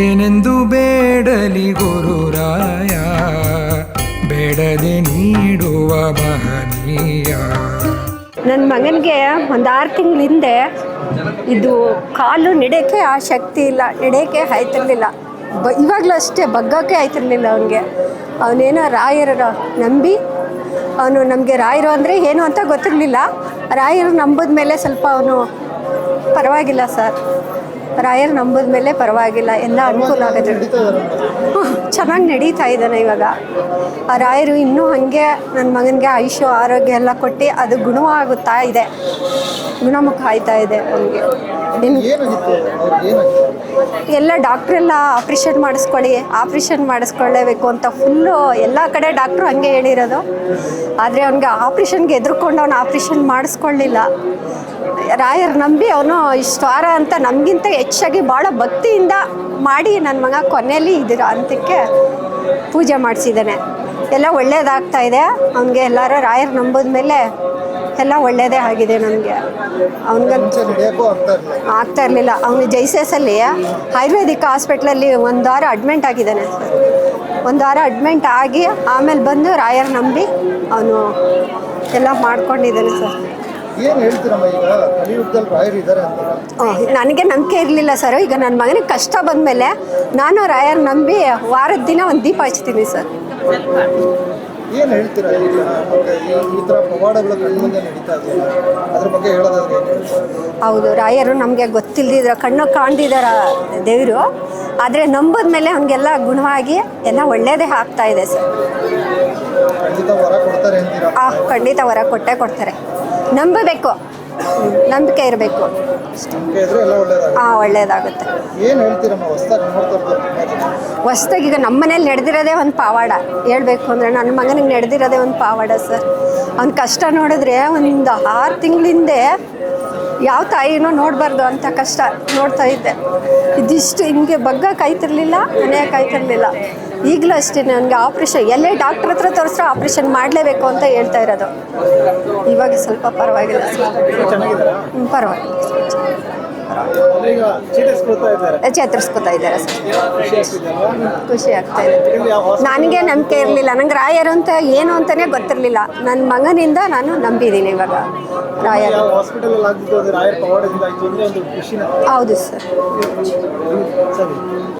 ಏನೆಂದು ಬೇಡಲಿ ಗುರುರಾಯ, ಬೇಡದೆ ನೀಡುವ ಮಹನೀಯ. ನನ್ನ ಮಗನಿಗೆ ಒಂದು 6 ತಿಂಗಳ ಹಿಂದೆ ಇದು ಕಾಲು ನಡೆಯೋಕ್ಕೆ ಆ ಶಕ್ತಿ ಇಲ್ಲ, ನಡೆಯೋಕ್ಕೆ ಆಯ್ತಿರ್ಲಿಲ್ಲ. ಇವಾಗಲೂ ಅಷ್ಟೇ, ಬಗ್ಗೋಕ್ಕೆ ಆಯ್ತಿರ್ಲಿಲ್ಲ ಅವನಿಗೆ. ಅವನೇನೋ ರಾಯರ ನಂಬಿ ಅವನು, ನಮಗೆ ರಾಯರು ಅಂದರೆ ಏನು ಅಂತ ಗೊತ್ತಿರಲಿಲ್ಲ. ರಾಯರು ನಂಬಿದ ಮೇಲೆ ಸ್ವಲ್ಪ ಅವನು ಪರವಾಗಿಲ್ಲ ಸರ್, ರಾಯರು ನಂಬಿದ ಮೇಲೆ ಪರವಾಗಿಲ್ಲ, ಎಲ್ಲ ಅನುಕೂಲ ಆಗುತ್ತೆ. ಚೆನ್ನಾಗಿ ನಡೀತಾ ಇದ್ದಾನೆ ಇವಾಗ. ಆ ರಾಯರು ಇನ್ನೂ ಹಾಗೆ ನನ್ನ ಮಗನಿಗೆ ಆಯುಷ್ಯ ಆರೋಗ್ಯ ಎಲ್ಲ ಕೊಟ್ಟು ಅದು ಗುಣವಾಗುತ್ತಾ ಇದೆ, ಗುಣಮುಖ ಆಯ್ತಾ ಇದೆ ಅವನಿಗೆ. ಎಲ್ಲ ಡಾಕ್ಟ್ರೆಲ್ಲ ಆಪ್ರೇಷನ್ ಮಾಡಿಸ್ಕೊಳ್ಳೇಬೇಕು ಅಂತ ಫುಲ್ಲು ಎಲ್ಲ ಕಡೆ ಡಾಕ್ಟ್ರು ಹಂಗೆ ಹೇಳಿರೋದು. ಆದರೆ ಅವನಿಗೆ ಆಪ್ರೇಷನ್ಗೆ ಎದುರ್ಕೊಂಡು ಅವನು ಆಪ್ರೇಷನ್ ಮಾಡಿಸ್ಕೊಳ್ಳಿಲ್ಲ. ರಾಯರು ನಂಬಿ ಅವನು ಇಷ್ಟು ವಾರ ಅಂತ ನಮಗಿಂತ ಹೆಚ್ಚಾಗಿ ಭಾಳ ಭಕ್ತಿಯಿಂದ ಮಾಡಿ ನನ್ನ ಮಗ ಕೊನೆಯಲ್ಲಿ ಇದರ ಅಂತ್ಯಕ್ಕೆ ಪೂಜೆ ಮಾಡಿಸಿದ್ದಾನೆ. ಎಲ್ಲ ಒಳ್ಳೇದಾಗ್ತಾ ಇದೆ ಅವನಿಗೆ. ಎಲ್ಲರೂ ರಾಯರು ನಂಬೋದ ಮೇಲೆ ಎಲ್ಲ ಒಳ್ಳೆಯದೇ ಆಗಿದೆ ನಮಗೆ. ಅವನಿಗಂತೂ ಆಗ್ತಾ ಇರಲಿಲ್ಲ. ಅವನು ಜೈಸೇಸಲ್ಲಿ ಆಯುರ್ವೇದಿಕ್ ಹಾಸ್ಪಿಟ್ಲಲ್ಲಿ 1 ವಾರ ಅಡ್ಮಿಂಟ್ ಆಗಿದ್ದಾನೆ ಸರ್. 1 ವಾರ ಅಡ್ಮಿಂಟ್ ಆಗಿ ಆಮೇಲೆ ಬಂದು ರಾಯರು ನಂಬಿ ಅವನು ಎಲ್ಲ ಮಾಡ್ಕೊಂಡಿದ್ದಾನೆ ಸರ್. ನನಗೆ ನಂಬಿಕೆ ಇರಲಿಲ್ಲ ಸರ್. ಈಗ ನನ್ನ ಮಗನಿಗೆ ಕಷ್ಟ ಬಂದಮೇಲೆ ನಾನು ರಾಯರ್ ನಂಬಿ ವಾರದ ದಿನ ಒಂದು ದೀಪ ಹಚ್ತೀನಿ ಸರ್. ಏನು ಹೇಳ್ತೀರಾ ಈ ಥರ ಪವಾಡಗಳು ಕಣ್ಮುಂದೆ ನಡೀತಾ ಇದೆ, ಅದ್ರ ಬಗ್ಗೆ ಹೇಳೋದಾದ್ರೆ ಏನು ಹೇಳ್ತೀರಾ? ಹೌದು, ರಾಯರು ನಮಗೆ ಗೊತ್ತಿಲ್ಲದಿದ್ರ ಕಣ್ಣು ಕಾಣ್ದಿದ್ದಾರ ದೇವರು, ಆದರೆ ನಂಬೋದ ಮೇಲೆ ಅವನಿಗೆಲ್ಲ ಗುಣವಾಗಿ ಎಲ್ಲ ಒಳ್ಳೆಯದೇ ಆಗ್ತಾ ಇದೆ ಸರ್. ಖಂಡಿತ ವರ ಕೊಡ್ತಾರೆ ಅಂತೀರಾ? ಖಂಡಿತ ವರ ಕೊಡ್ತಾರೆ. ನಂಬಬೇಕು, ನಂಬಿಕೆ ಇರಬೇಕು. ಒಳ್ಳೆಯದಾಗುತ್ತೆ. ಏನು ಹೇಳ್ತೀರಮ್ಮ ಹೊಸ್ದಾಗಿ ಈಗ ನಮ್ಮ ಮನೇಲಿ ನಡೆದಿರೋದೇ ಒಂದು ಪಾವಾಡ. ಹೇಳ್ಬೇಕು ಅಂದರೆ ನನ್ನ ಮಗನಿಗೆ ನಡೆದಿರೋದೇ ಒಂದು ಪಾವಾಡ ಸರ್. ಅವ್ನ ಕಷ್ಟ ನೋಡಿದ್ರೆ ಒಂದು 6 ತಿಂಗಳಿಂದೆ ಯಾವ ತಾಯಿನೂ ನೋಡಬಾರ್ದು ಅಂತ ಕಷ್ಟ ನೋಡ್ತಾ ಇದ್ದೆ. ಇದಿಷ್ಟು ಹಿಂಗೆ ಬಗ್ಗಕ್ಕಾಯ್ತಿರ್ಲಿಲ್ಲ, ಮನೆಯಕ್ಕಾಯ್ತಿರ್ಲಿಲ್ಲ. ಈಗಲೂ ಅಷ್ಟೇ ನನಗೆ ಆಪ್ರೇಷನ್ ಎಲ್ಲೇ ಡಾಕ್ಟ್ರ್ ಹತ್ರ ತೋರಿಸ್ರೆ ಆಪ್ರೇಷನ್ ಮಾಡಲೇಬೇಕು ಅಂತ ಹೇಳ್ತಾ ಇರೋದು. ಇವಾಗ ಸ್ವಲ್ಪ ಪರವಾಗಿಲ್ಲ ಸರ್, ಪರವಾಗಿಲ್ಲ, ಚೇತರಿಸ್ಕೊತಾ ಇದ್ದಾರೆ ಸರ್. ಖುಷಿ ಆಗ್ತಾ ಇದೆ. ನನಗೆ ನಂಬಿಕೆ ಇರಲಿಲ್ಲ, ನಂಗೆ ರಾಯರು ಅಂತ ಏನು ಅಂತಲೇ ಗೊತ್ತಿರಲಿಲ್ಲ. ನನ್ನ ಮಗನಿಂದ ನಾನು ನಂಬಿದ್ದೀನಿ ಇವಾಗ ರಾಯರು. ಹೌದು ಸರ್.